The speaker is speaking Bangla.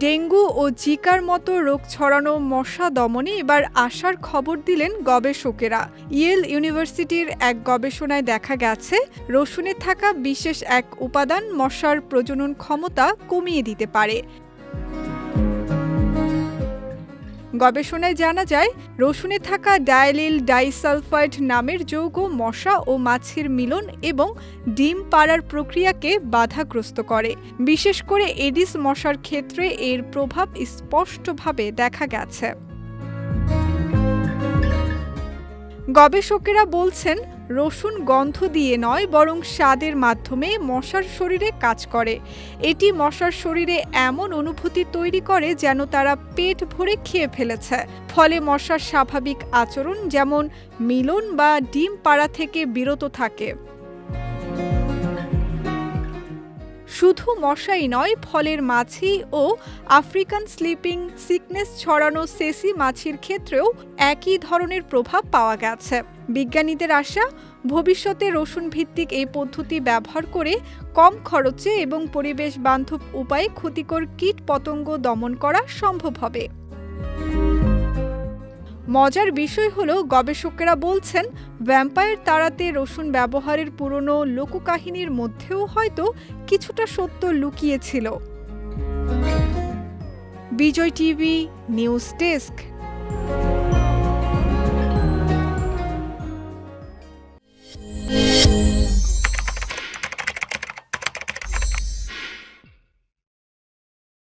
ডেঙ্গু ও জিকার মতো রোগ ছড়ানো মশা দমনে এবার আশার খবর দিলেন গবেষকেরা। ইয়েল ইউনিভার্সিটির এক গবেষণায় দেখা গেছে, রসুনে থাকা বিশেষ এক উপাদান মশার প্রজনন ক্ষমতা কমিয়ে দিতে পারে। গবেষণায় জানা যায়, রসুনে থাকা ডায়ালিল ডাইসালফাইড নামের যৌগ মশা ও মাছির মিলন এবং ডিম পাড়ার প্রক্রিয়াকে বাধাগ্রস্ত করে। বিশেষ করে এডিস মশার ক্ষেত্রে এর প্রভাব স্পষ্টভাবে দেখা গেছে। গবেষকেরা বলছেন, রসুন গন্ধ দিয়ে নয় বরং স্বাদের মাধ্যমে মশার শরীরে কাজ করে। এটি মশার শরীরে এমন অনুভূতি তৈরি করে যেন তারা পেট ভরে খেয়ে ফেলেছে। ফলে মশার স্বাভাবিক আচরণ যেমন মিলন বা ডিম পাড়া থেকে বিরত থাকে। শুধু মশাই নয়, ফলের মাছি ও আফ্রিকান স্লিপিং সিকনেস ছড়ানো সেসি মাছির ক্ষেত্রেও একই ধরনের প্রভাব পাওয়া গেছে। বিজ্ঞানীদের আশা, ভবিষ্যতে রসুন ভিত্তিক এই পদ্ধতি ব্যবহার করে কম খরচে এবং পরিবেশ বান্ধব উপায়ে ক্ষতিকর কীট পতঙ্গ দমন করা সম্ভব হবে। মজার বিষয় হলো, গবেষকেরা বলছেন, ভ্যাম্পায়ার তাড়াতে রসুন ব্যবহারের পুরনো লোককাহিনীর মধ্যেও হয়তো কিছুটা সত্য লুকিয়ে ছিল। বিজয় টিভি নিউজ ডেস্ক।